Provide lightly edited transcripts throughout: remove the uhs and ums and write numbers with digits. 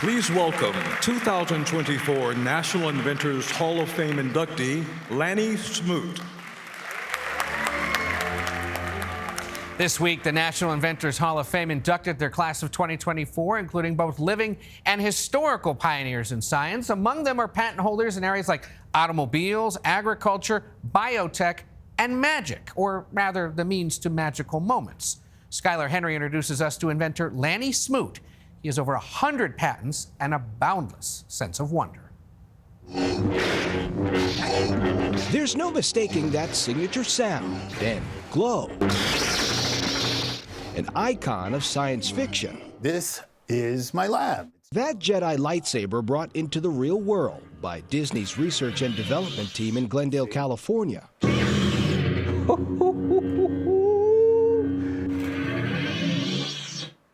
Please welcome 2024 National Inventors Hall of Fame inductee, Lanny Smoot. This week, the National Inventors Hall of Fame inducted their class of 2024, including both living and historical pioneers in science. Among them are patent holders in areas like automobiles, agriculture, biotech, and magic, or rather, the means to magical moments. Skylar Henry introduces us to inventor Lanny Smoot. He has over 100 patents and a boundless sense of wonder. There's no mistaking that signature sound and glow. An icon of science fiction. This is my lab. That Jedi lightsaber brought into the real world by Disney's research and development team in Glendale, California.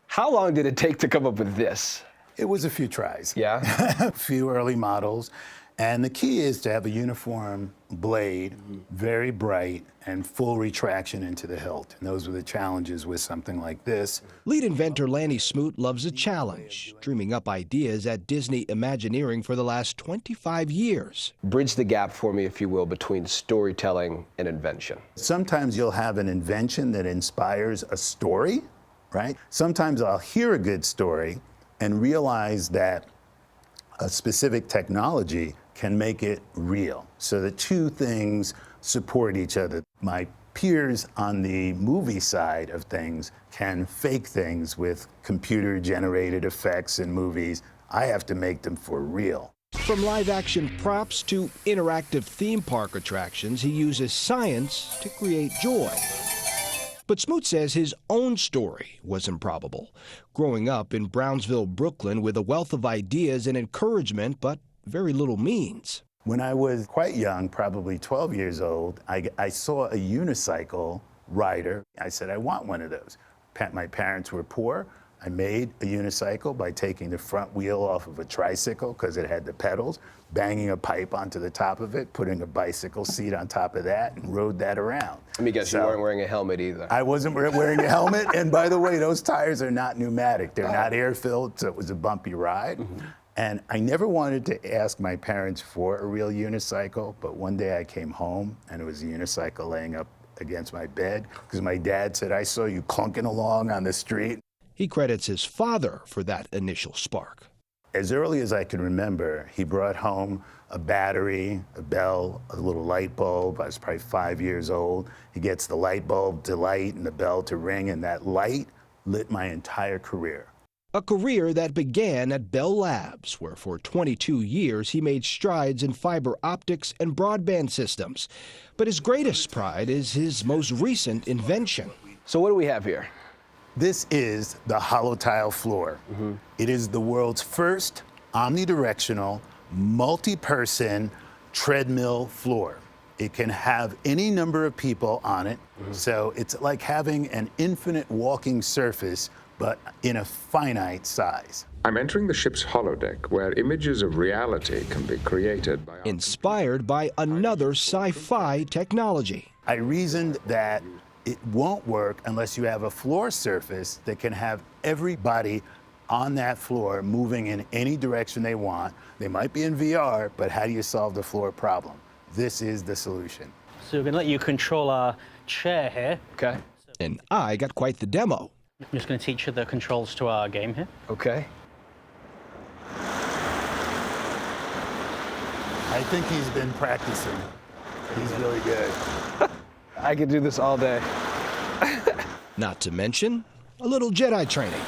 How long did it take to come up with this? It was a few tries. Yeah? A few early models. And the key is to have a uniform blade, very bright, and full retraction into the hilt. And those were the challenges with something like this. Lead inventor Lanny Smoot loves a challenge, dreaming up ideas at Disney Imagineering for the last 25 years. Bridge the gap for me, if you will, between storytelling and invention. Sometimes you'll have an invention that inspires a story, right? Sometimes I'll hear a good story and realize that a specific technology can make it real. So the two things support each other. My peers on the movie side of things can fake things with computer-generated effects in movies. I have to make them for real. From live-action props to interactive theme park attractions, he uses science to create joy. But Smoot says his own story was improbable. Growing up in Brownsville, Brooklyn, with a wealth of ideas and encouragement, but very little means. When I was quite young, probably 12 years old, I saw a unicycle rider. I said, I want one of those. My parents were poor. I made a unicycle by taking the front wheel off of a tricycle because it had the pedals, banging a pipe onto the top of it, putting a bicycle seat on top of that, and rode that around. Let me guess, you weren't wearing a helmet either. I wasn't wearing a helmet, and by the way, those tires are not pneumatic. They're not air-filled, so it was a bumpy ride. And I never wanted to ask my parents for a real unicycle, but one day I came home, and it was a unicycle laying up against my bed, because my dad said, I saw you clunking along on the street. He credits his father for that initial spark. As early as I can remember, he brought home a battery, a bell, a little light bulb. I was probably 5 years old. He gets the light bulb to light and the bell to ring, and that light lit my entire career. A career that began at Bell Labs, where for 22 years he made strides in fiber optics and broadband systems. But his greatest pride is his most recent invention. So what do we have here? This is the hollow tile floor. It is the world's first omnidirectional, multi-person treadmill floor. It can have any number of people on it, so it's like having an infinite walking surface, but in a finite size. I'm entering the ship's holodeck, where images of reality can be created by... Inspired by another sci-fi technology. I reasoned that it won't work unless you have a floor surface that can have everybody on that floor moving in any direction they want. They might be in VR, but how do you solve the floor problem? This is the solution. So we're going to let you control our chair here. Okay. And I got quite the demo. I'm just going to teach you the controls to our game here. Okay. I think he's been practicing. He's really good. I could do this all day. Not to mention a little Jedi training.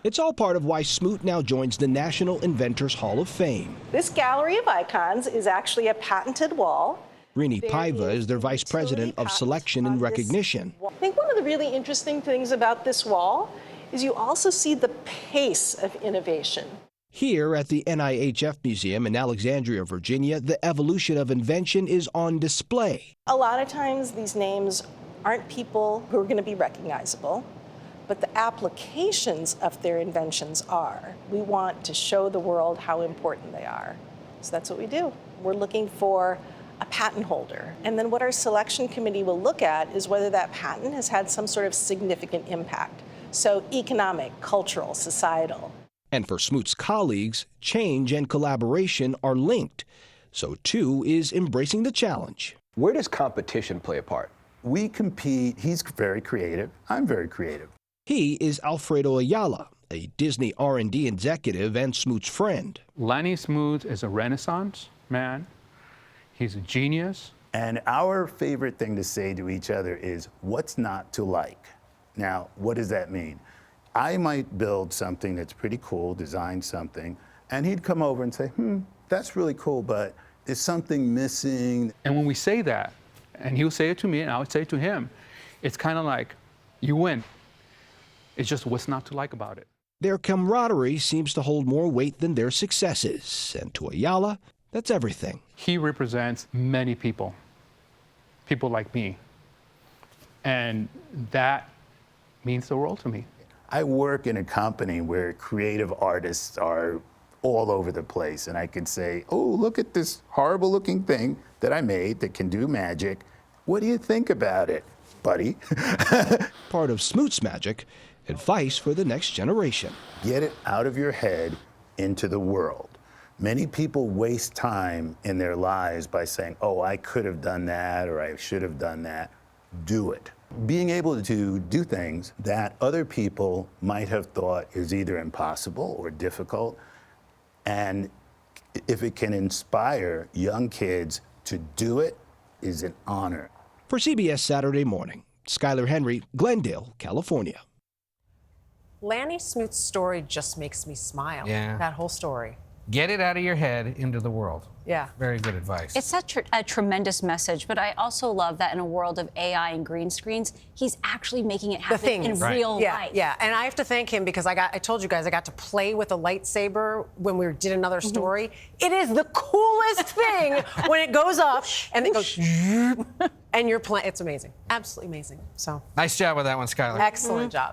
It's all part of why Smoot now joins the National Inventors Hall of Fame. This gallery of icons is actually a patented wall. Rini Paiva is their vice president of selection and recognition. I think one of the really interesting things about this wall is you also see the pace of innovation. Here at the NIHF Museum in Alexandria, Virginia, the evolution of invention is on display. A lot of times these names aren't people who are going to be recognizable, but the applications of their inventions are. We want to show the world how important they are. So that's what we do. We're looking for a patent holder. And then what our selection committee will look at is whether that patent has had some sort of significant impact. So economic, cultural, societal. And for Smoot's colleagues, change and collaboration are linked. So too is embracing the challenge. Where does competition play a part? We compete. He's very creative. I'm very creative. He is Alfredo Ayala, a Disney R&D executive and Smoot's friend. Lanny Smoot is a Renaissance man. He's a genius. And our favorite thing to say to each other is, what's not to like? Now, what does that mean? I might build something that's pretty cool, design something, and he'd come over and say, that's really cool, but is something missing? And when we say that, and he'll say it to me and I would say it to him, it's kind of like, you win. It's just what's not to like about it. Their camaraderie seems to hold more weight than their successes. And to Ayala, that's everything. He represents many people, people like me. And that means the world to me. I work in a company where creative artists are all over the place, and I could say, oh, look at this horrible looking thing that I made that can do magic. What do you think about it, buddy? Part of Smoot's magic, advice for the next generation. Get it out of your head into the world. Many people waste time in their lives by saying, oh, I could have done that, or I should have done that. Do it. Being able to do things that other people might have thought is either impossible or difficult, and if it can inspire young kids to do it, is an honor. For CBS Saturday Morning, Skylar Henry, Glendale, California. Lanny Smoot's story just makes me smile. Yeah. That whole story. Get it out of your head into the world. Yeah. Very good advice. It's such a tremendous message, but I also love that in a world of AI and green screens, he's actually making it happen in real life. Yeah, and I have to thank him because I told you guys I got to play with a lightsaber when we did another story. It is the coolest thing when it goes up and it goes and you're playing. It's amazing. Absolutely amazing. So nice job with that one, Skylar. excellent job.